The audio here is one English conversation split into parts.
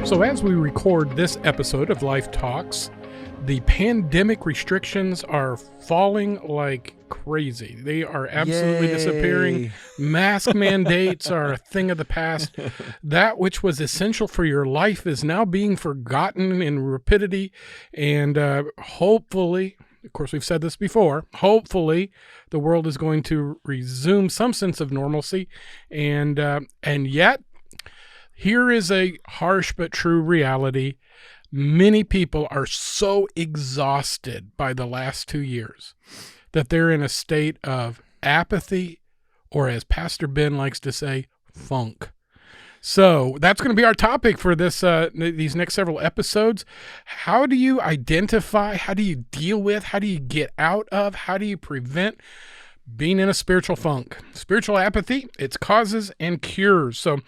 So as we record this episode of Life Talks, the pandemic restrictions are falling like crazy. They are absolutely disappearing. Mask mandates are a thing of the past. That which was essential for your life is now being forgotten in rapidity. And hopefully, of course, we've said this before, hopefully the world is going to resume some sense of normalcy. And yet, here is a harsh but true reality. Many people are so exhausted by the last 2 years that they're in a state of apathy, or as Pastor Ben likes to say, funk. So that's going to be our topic for these next several episodes. How do you identify? How do you deal with? How do you get out of? How do you prevent being in a spiritual funk? Spiritual apathy, its causes and cures. So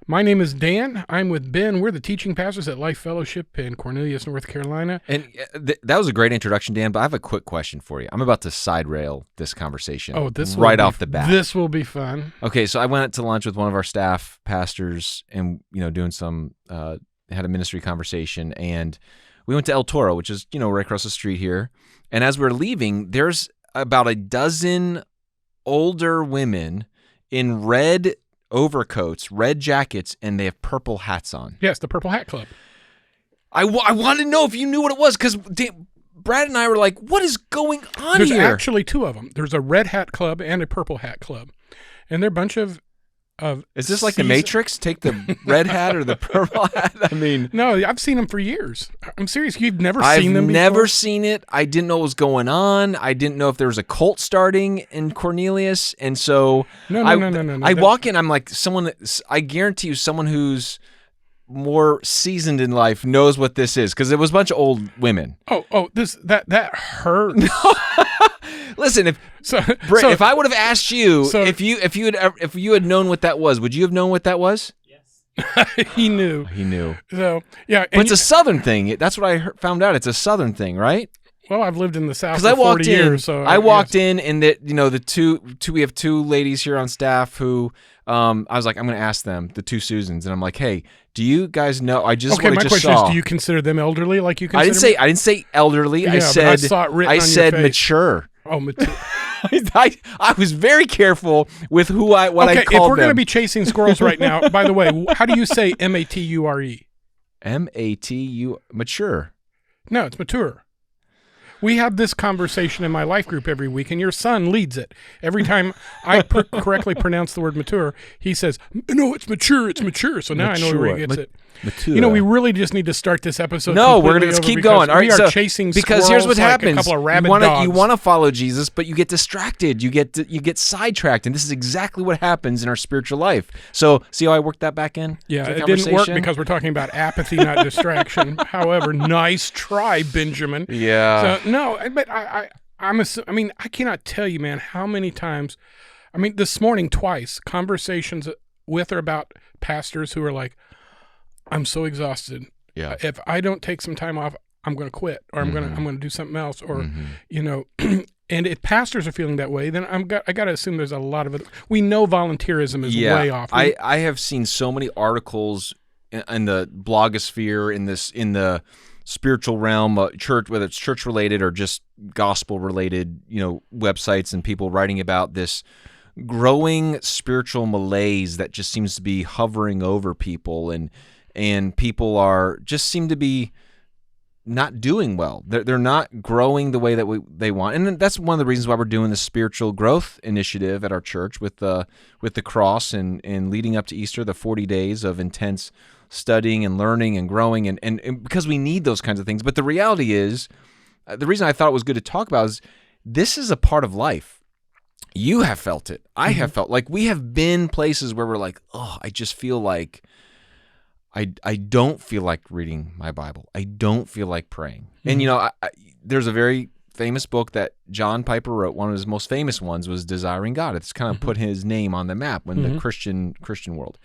my name is Dan. I'm with Ben. We're the teaching pastors at Life Fellowship in Cornelius, North Carolina. And that was a great introduction, Dan, but I have a quick question for you. I'm about to side rail this conversation right off the bat. This will be fun. Okay, so I went out to lunch with one of our staff pastors and, doing some, had a ministry conversation, and we went to El Toro, which is, right across the street here. And as we're leaving, there's about a dozen older women in red overcoats, red jackets, and they have purple hats on. Yes, the Purple Hat Club. I wanted to know if you knew what it was, because Brad and I were like, what is going on There's here? There's actually two of them. There's a Red Hat Club and a Purple Hat Club. And they're a bunch of Is this like the Matrix? Take the red hat or the purple hat? I mean, no, I've seen them for years. I'm serious. You've never seen them before? I've never seen it. I didn't know what was going on. I didn't know if there was a cult starting in Cornelius. And so No. I walk in, I'm like, I guarantee you someone who's more seasoned in life knows what this is, because it was a bunch of old women. That hurts. Listen, if I would have asked you, if you had known what that was, would you have known what that was? Yes. He knew. So yeah, but it's a Southern thing. That's what I found out. It's a Southern thing, right? Well, I've lived in the South for 40 years. So I walked in, and we have two ladies here on staff who I was like, I'm going to ask them, the two Susans, and I'm like, hey, do you guys know? My question is, do you consider them elderly? Like you consider? I didn't say elderly. Yeah, I said I said mature. Oh, mature. I was very careful with I called them. If we're going to be chasing squirrels right now, by the way, how do you say mature? Mature. No, it's mature. We have this conversation in my life group every week, and your son leads it. Every time I correctly pronounce the word mature, he says, no, it's mature. So now I know where he gets it. Mature. We really just need to start this episode. No, we're going to keep going. All right, we are chasing because squirrels here's what happens. A couple of rabid dogs. You want to follow Jesus, but you get distracted. You get sidetracked, and this is exactly what happens in our spiritual life. So see how I worked that back in? Yeah, it didn't work because we're talking about apathy, not distraction. However, nice try, Benjamin. Yeah. So no, but I cannot tell you, man, how many times. This morning twice conversations with or about pastors who are like, I'm so exhausted. Yeah. If I don't take some time off, I'm going to quit, or I'm going to do something else, or and if pastors are feeling that way, then I got to assume there's a lot of it. We know volunteerism is way off. I have seen so many articles in the blogosphere, in the spiritual realm, church, whether it's church related or just gospel related, websites, and people writing about this growing spiritual malaise that just seems to be hovering over people, and people seem to be not doing well. They're not growing the way that they want, and that's one of the reasons why we're doing this spiritual growth initiative at our church with the cross and leading up to Easter, the 40 days of intense studying and learning and growing, and because we need those kinds of things. But the reality is, the reason I thought it was good to talk about is this is a part of life. You have felt it. I have felt like we have been places where we're like, oh, I just feel like I don't feel like reading my Bible. I don't feel like praying. And there's a very famous book that John Piper wrote. One of his most famous ones was Desiring God. It's kind of put his name on the map in the Christian world.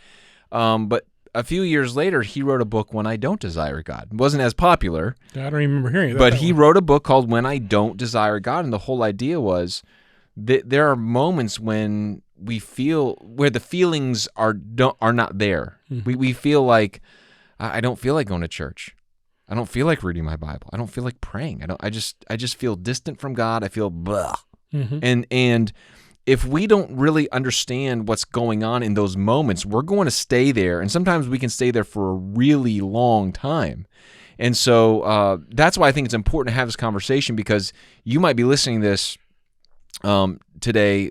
But a few years later, he wrote a book, When I Don't Desire God. It wasn't as popular. I don't even remember hearing that. But he wrote a book called When I Don't Desire God, and the whole idea was that there are moments when we feel where the feelings are not there. We feel like I don't feel like going to church. I don't feel like reading my Bible. I don't feel like praying. I just feel distant from God. I feel blah. And if we don't really understand what's going on in those moments, we're going to stay there. And sometimes we can stay there for a really long time. And so that's why I think it's important to have this conversation, because you might be listening to this today.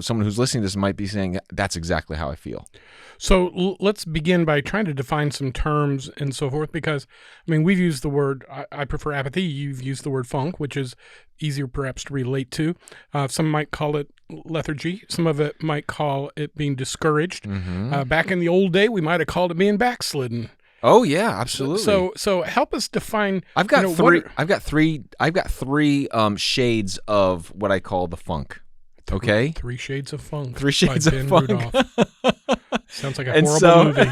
Someone who's listening to this might be saying, that's exactly how I feel. So let's begin by trying to define some terms and so forth, because, we've used the word, I prefer apathy. You've used the word funk, which is easier perhaps to relate to. Some might call it lethargy. Some of it might call it being discouraged. Back in the old day, we might have called it being backslidden. Oh yeah, absolutely. So help us define. I've got three shades of what I call the funk. Okay, 3 Shades of Funk. 3 Shades of Funk. Rudolph. Sounds like a horrible movie.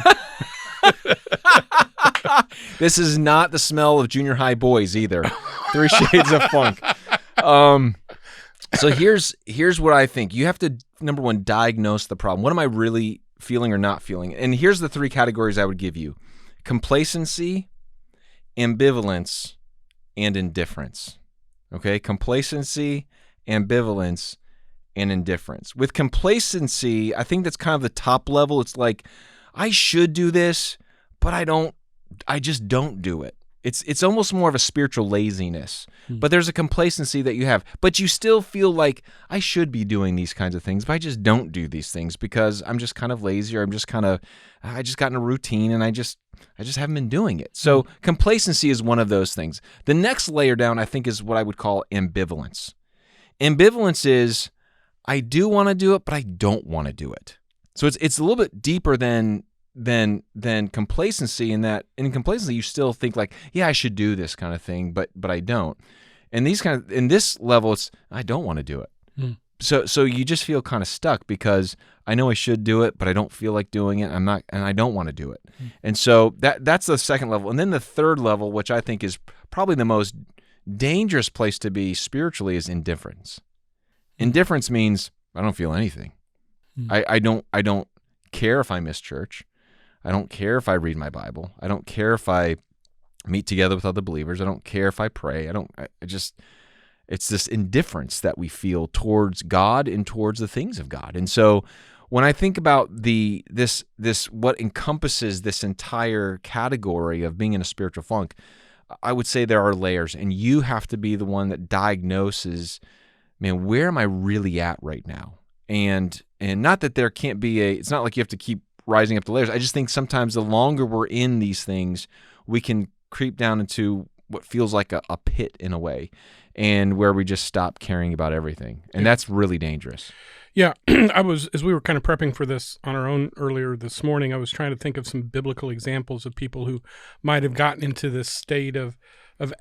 This is not the smell of junior high boys either. 3 Shades of Funk. So here's what I think. You have to, number one, diagnose the problem. What am I really feeling or not feeling? And here's the 3 categories I would give you: complacency, ambivalence, and indifference. Okay, complacency, ambivalence, and indifference. With complacency, I think that's kind of the top level. It's like, I should do this, but I just don't do it. It's almost more of a spiritual laziness. But there's a complacency that you have, but you still feel like I should be doing these kinds of things, but I just don't do these things because I'm just kind of lazy, or I just got in a routine and I just haven't been doing it. So complacency is one of those things. The next layer down, I think, is what I would call ambivalence. Ambivalence is, I do want to do it, but I don't want to do it. So it's a little bit deeper than complacency, in that in complacency you still think like, yeah, I should do this kind of thing, but I don't. And in this level, it's, I don't want to do it. So you just feel kind of stuck because I know I should do it, but I don't feel like doing it. And I don't want to do it. And so that's the second level. And then the third level, which I think is probably the most dangerous place to be spiritually, is indifference. Indifference means I don't feel anything. I don't care if I miss church. I don't care if I read my Bible. I don't care if I meet together with other believers. I don't care if I pray. It's this indifference that we feel towards God and towards the things of God. And so when I think about this what encompasses this entire category of being in a spiritual funk, I would say there are layers, and you have to be the one that diagnoses, man, where am I really at right now? And not that there can't be it's not like you have to keep rising up the layers. I just think sometimes the longer we're in these things, we can creep down into what feels like a pit in a way, and where we just stop caring about everything. And that's really dangerous. Yeah, as we were kind of prepping for this on our own earlier this morning, I was trying to think of some biblical examples of people who might have gotten into this state of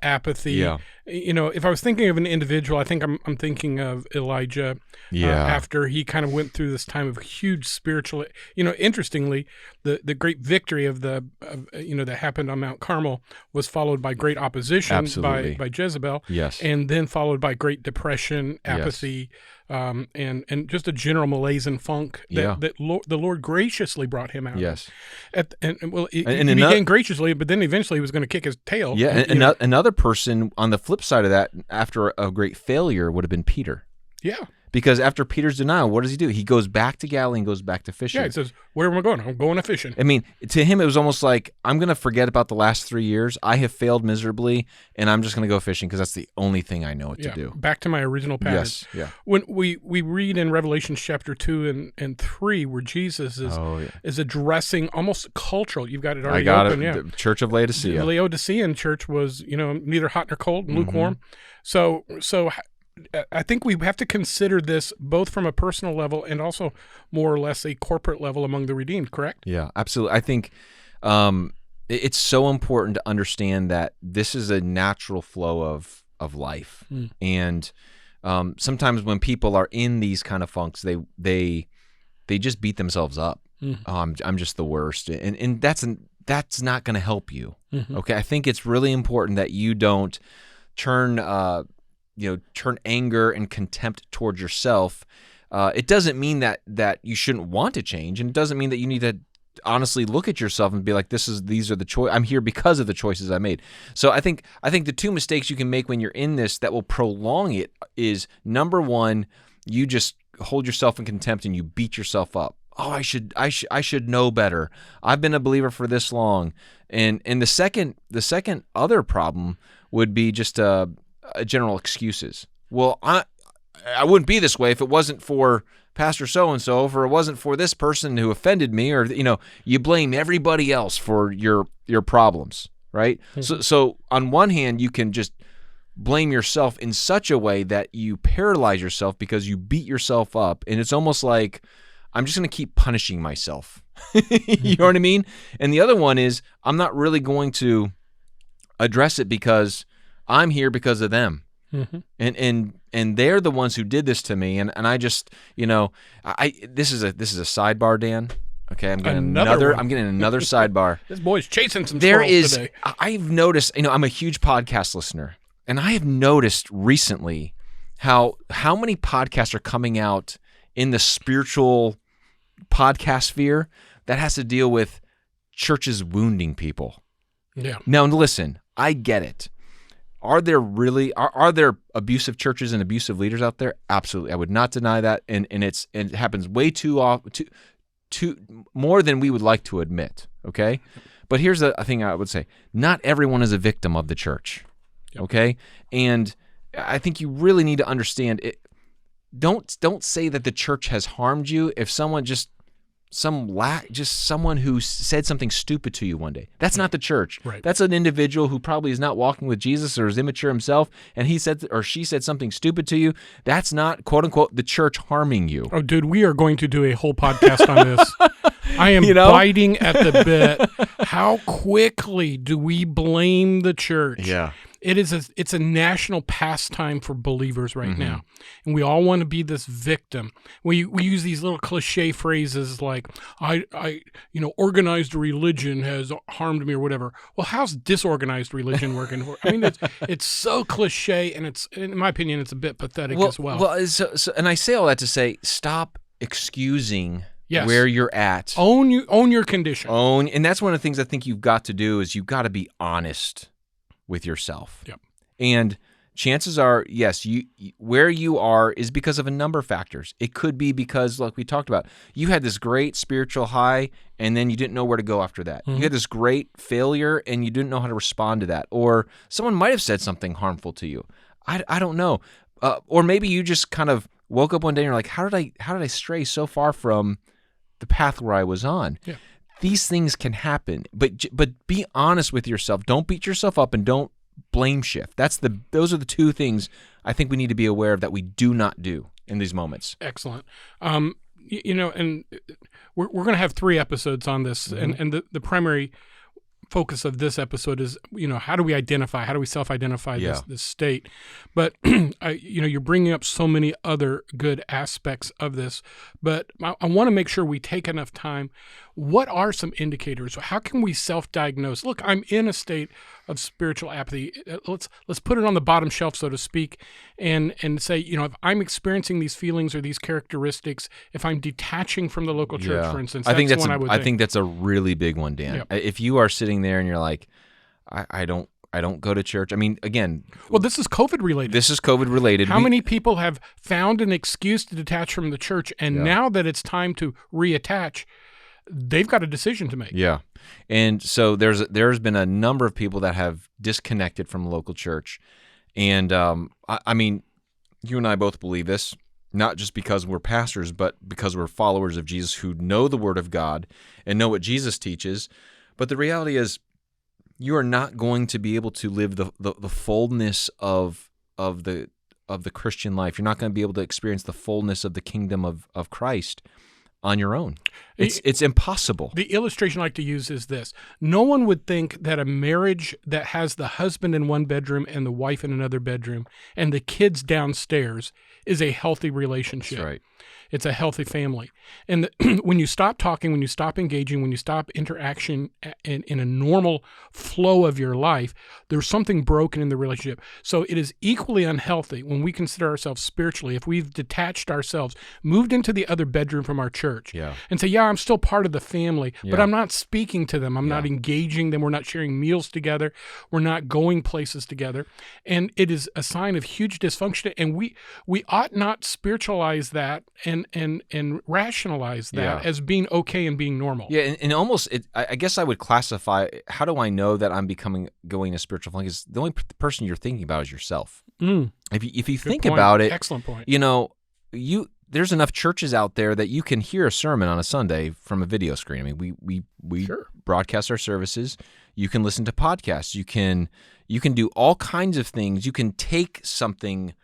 apathy. Yeah. If I was thinking of an individual, I think I'm thinking of Elijah. After he kind of went through this time of huge spiritual, interestingly, the great victory that happened on Mount Carmel was followed by great opposition by Jezebel. Yes. And then followed by great depression, apathy, and just a general malaise and funk that the Lord graciously brought him out. Yes. He began graciously, but then eventually he was going to kick his tail. Yeah. Another person on the flip side of that, after a great failure, would have been Peter. Yeah. Because after Peter's denial, what does he do? He goes back to Galilee and goes back to fishing. Yeah, he says, where am I going? I'm going to fishing. I mean, to him, it was almost like, I'm going to forget about the last 3 years. I have failed miserably, and I'm just going to go fishing because that's the only thing I know what to do. Back to my original pattern. Yes, yeah. When we read in Revelation chapter 2 and 3 where Jesus is addressing almost cultural. You've got it already open. Yeah. The Church of Laodicea. The Laodicean church was, neither hot nor cold and lukewarm. So I think we have to consider this both from a personal level and also more or less a corporate level among the redeemed, correct? Yeah, absolutely. I think it's so important to understand that this is a natural flow of life. And sometimes when people are in these kind of funks, they just beat themselves up. Oh, I'm just the worst. And that's not going to help you. Okay, I think it's really important that you don't turn anger and contempt towards yourself. It doesn't mean that you shouldn't want to change, and it doesn't mean that you need to honestly look at yourself and be like, these are the choice. I'm here because of the choices I made. So I think the two mistakes you can make when you're in this that will prolong it is, number one, you just hold yourself in contempt and you beat yourself up. Oh, I should know better. I've been a believer for this long. And the second other problem would be just a general excuses. Well, I wouldn't be this way if it wasn't for Pastor so-and-so, if it wasn't for this person who offended me, or, you blame everybody else for your problems, right? Mm-hmm. So on one hand, you can just blame yourself in such a way that you paralyze yourself because you beat yourself up, and it's almost like, I'm just going to keep punishing myself. You know what I mean? And the other one is, I'm not really going to address it because I'm here because of them. Mm-hmm. And they're the ones who did this to me, and I just, this is a sidebar, Dan. Okay, I'm getting another sidebar. This boy's chasing some squirrels today. I've noticed, I'm a huge podcast listener, and I have noticed recently how many podcasts are coming out in the spiritual podcast sphere that has to deal with churches wounding people. Yeah. Now listen, I get it. Are there abusive churches and abusive leaders out there? Absolutely. I would not deny that, and it happens way too often, too more than we would like to admit, okay? But here's the thing I would say. Not everyone is a victim of the church. Yep. Okay? And I think you really need to understand it. Don't say that the church has harmed you if someone someone who said something stupid to you one day. That's not the church. Right. That's an individual who probably is not walking with Jesus or is immature himself, and he said or she said something stupid to you. That's not, quote unquote, the church harming you. Oh, dude, we are going to do a whole podcast on this. I am biting at the bit. How quickly do we blame the church? Yeah. It's a national pastime for believers right now, and we all want to be this victim. We use these little cliche phrases like organized religion has harmed me or whatever. Well, how's disorganized religion working? I mean, it's so cliche, and it's, in my opinion, it's a bit pathetic as well. Well, and I say all that to say, stop excusing. Yes. Where you're at. Own your condition. And that's one of the things I think you've got to do is you've got to be honest with yourself. Yep. And chances are, yes, where you are is because of a number of factors. It could be because, like we talked about, you had this great spiritual high and then you didn't know where to go after that. Mm-hmm. You had this great failure and you didn't know how to respond to that. Or someone might have said something harmful to you. I don't know. Or maybe you just kind of woke up one day and you're like, how did I stray so far from the path where I was on? Yeah. These things can happen, but be honest with yourself. Don't beat yourself up and don't blame shift. Those are the two things I think we need to be aware of that we do not do in these moments. Excellent. And we're going to have 3 episodes on this, and the primary focus of this episode is, how do we self-identify this state? But you're bringing up so many other good aspects of this, but I want to make sure we take enough time. What are some indicators? How can we self-diagnose? Look, I'm in a state of spiritual apathy. Let's put it on the bottom shelf, so to speak, and say, if I'm experiencing these feelings or these characteristics, if I'm detaching from the local church, for instance, I think that's a really big one, Dan. Yep. If you are sitting there and you're like, I don't go to church. I mean, again, well, this is COVID related. How many people have found an excuse to detach from the church, and now that it's time to reattach, they've got a decision to make. Yeah. And so there's been a number of people that have disconnected from the local church. And I mean, you and I both believe this, not just because we're pastors, but because we're followers of Jesus who know the Word of God and know what Jesus teaches. But the reality is, you are not going to be able to live the fullness of the Christian life. You're not going to be able to experience the fullness of the kingdom of Christ on your own. It's impossible. The illustration I like to use is this. No one would think that a marriage that has the husband in one bedroom and the wife in another bedroom and the kids downstairs is a healthy relationship. That's right. It's a healthy family. And when you stop talking, when you stop engaging, when you stop interaction in a normal flow of your life, there's something broken in the relationship. So it is equally unhealthy when we consider ourselves spiritually, if we've detached ourselves, moved into the other bedroom from our church, church Yeah. and say, yeah, I'm still part of the family, but Yeah. I'm not speaking to them. I'm not engaging them. We're not sharing meals together. We're not going places together. And it is a sign of huge dysfunction. And we ought not spiritualize that and rationalize that as being okay and being normal. Yeah, and almost, I guess I would classify, how do I know that I'm going a spiritual funk? Is the only person you're thinking about is yourself. If you think point. about it, Excellent point. There's enough churches out there that you can hear a sermon on a Sunday from a video screen. I mean, we Sure. broadcast our services. You can listen to podcasts. You can do all kinds of things. You can take something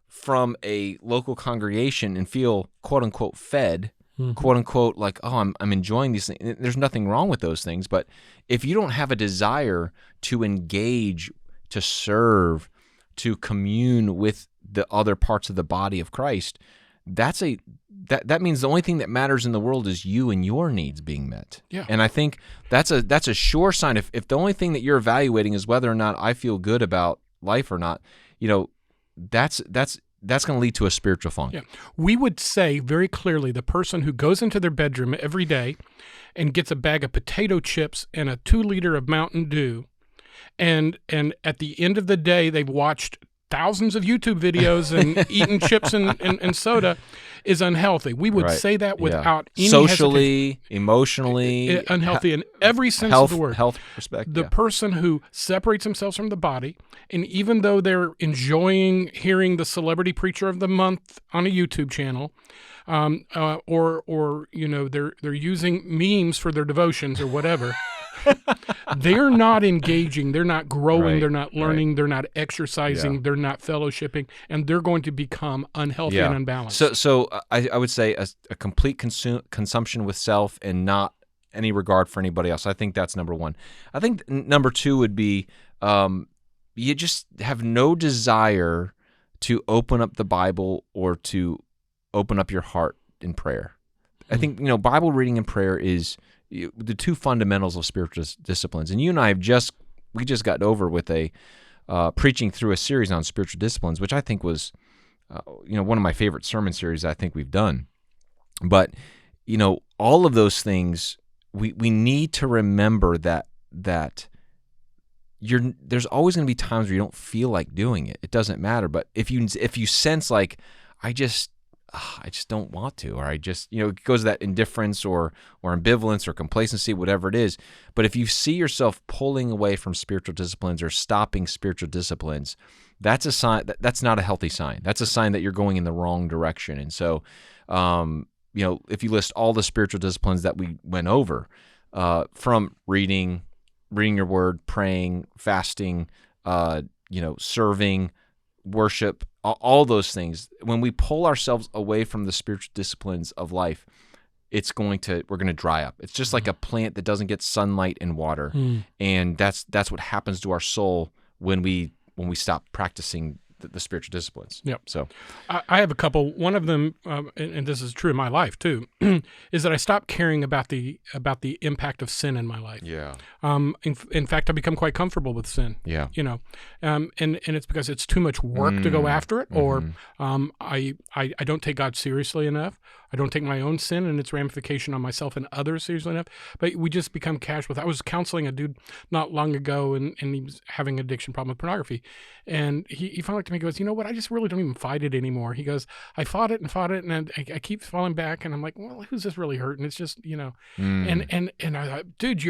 from a local congregation and feel quote unquote fed, quote unquote, like, oh, I'm enjoying these things. There's nothing wrong with those things, but if you don't have a desire to engage, to serve, to commune with the other parts of the body of Christ, that means the only thing that matters in the world is you and your needs being met. Yeah. And I think that's a sure sign. If the only thing that you're evaluating is whether or not I feel good about life or not, that's going to lead to a spiritual funk. Yeah. We would say very clearly the person who goes into their bedroom every day and gets a bag of potato chips and a 2 liter of Mountain Dew, and at the end of the day they've watched thousands of YouTube videos and eaten chips and soda, is unhealthy. We would say that without any socially, hesitation. emotionally, unhealthy in every sense of the word. Health respect. The person who separates themselves from the body, and even though they're enjoying hearing the celebrity preacher of the month on a YouTube channel, or they're using memes for their devotions or whatever. They're not engaging, they're not growing, they're not learning, they're not exercising, they're not fellowshipping, and they're going to become unhealthy and unbalanced. So I would say a complete consumption with self and not any regard for anybody else. I think that's number one. I think number two would be you just have no desire to open up the Bible or to open up your heart in prayer. I think Bible reading and prayer is the two fundamentals of spiritual disciplines. And you and I we just got over with a preaching through a series on spiritual disciplines, which I think was one of my favorite sermon series I think we've done. But all of those things, we need to remember that there's always going to be times where you don't feel like doing it. It doesn't matter. But if you sense like I just don't want to, or I just, it goes to that indifference or ambivalence or complacency, whatever it is. But if you see yourself pulling away from spiritual disciplines or stopping spiritual disciplines, that's a sign that's not a healthy sign. That's a sign that you're going in the wrong direction. And so, if you list all the spiritual disciplines that we went over, from reading your word, praying, fasting, serving, worship, all those things, when we pull ourselves away from the spiritual disciplines of life, we're going to dry up. It's just like a plant that doesn't get sunlight and water. And that's what happens to our soul when we stop practicing the spiritual disciplines. Yep. So I have a couple. One of them, and this is true in my life too, is that I stopped caring about the impact of sin in my life. Yeah. In fact, I become quite comfortable with sin. Yeah. And it's because it's too much work to go after it, or I don't take God seriously enough. I don't take my own sin and its ramification on myself and others seriously enough. But we just become casual. I was counseling a dude not long ago, and he was having an addiction problem with pornography. And he finally looked at me and goes, you know what? I just really don't even fight it anymore. He goes, I fought it, and I keep falling back. And I'm like, well, who's this really hurting? It's just, and I thought, dude,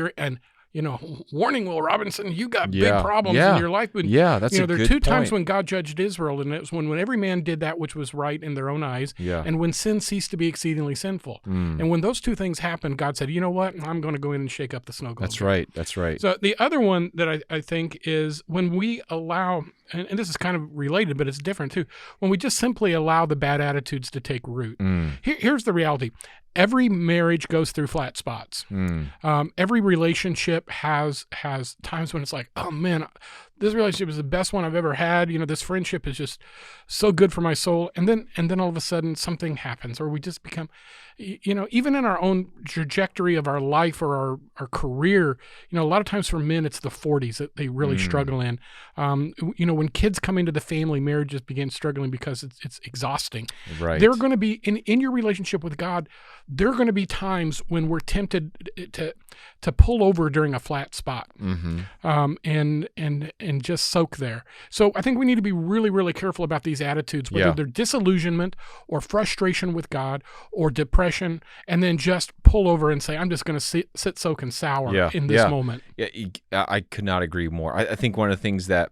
warning, Will Robinson, you got big problems in your life. But, that's a good there are two times point. when God judged Israel, and it was when every man did that which was right in their own eyes, and when sin ceased to be exceedingly sinful. And when those two things happened, God said, you know what? I'm going to go in and shake up the snow globe. That's right. So the other one that I think is when we allow, and this is kind of related, but it's different too, when we just simply allow the bad attitudes to take root. Here's the reality. Every marriage goes through flat spots. Every relationship has times when it's like, oh man, this relationship is the best one I've ever had. This friendship is just so good for my soul. And then all of a sudden something happens, or we just become, even in our own trajectory of our life or our career, a lot of times for men, it's the 40s that they really struggle in. When kids come into the family, marriages begin struggling because it's exhausting. Right. There are going to be, in your relationship with God, there are going to be times when we're tempted to pull over during a flat spot, and just soak there. So I think we need to be really, really careful about these attitudes, whether they're disillusionment or frustration with God or depression, and then just pull over and say, I'm just going to sit, soak, and sour in this moment. Yeah, I could not agree more. I think one of the things that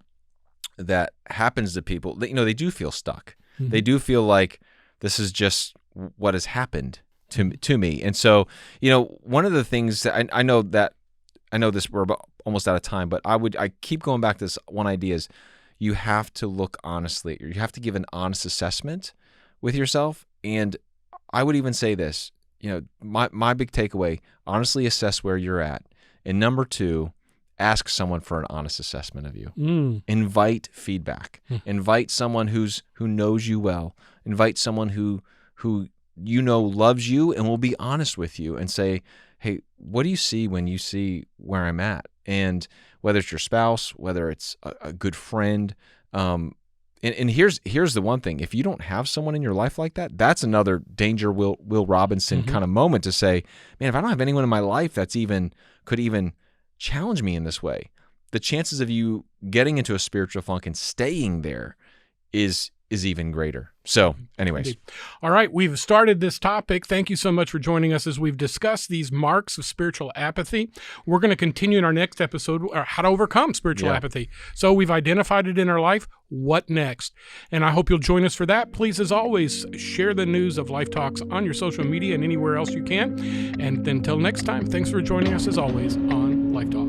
happens to people, they do feel stuck. Mm-hmm. They do feel like this is just what has happened to me. And so, one of the things that I know this, we're about almost out of time, but I keep going back to this one idea is you have to look honestly, or you have to give an honest assessment with yourself. And I would even say this, my big takeaway, honestly assess where you're at. And number 2, ask someone for an honest assessment of you. Invite feedback. Invite someone who knows you well. Invite someone who loves you and will be honest with you and say, hey, what do you see when you see where I'm at? And whether it's your spouse, whether it's a good friend, and here's the one thing: if you don't have someone in your life like that, that's another danger Will Robinson kind of moment to say, man, if I don't have anyone in my life that's could even challenge me in this way, the chances of you getting into a spiritual funk and staying there is even greater. So anyways. Indeed. All right. We've started this topic. Thank you so much for joining us as we've discussed these marks of spiritual apathy. We're going to continue in our next episode, how to overcome spiritual apathy. So we've identified it in our life. What next? And I hope you'll join us for that. Please, as always, share the news of Life Talks on your social media and anywhere else you can. And until next time, thanks for joining us as always on Life Talks.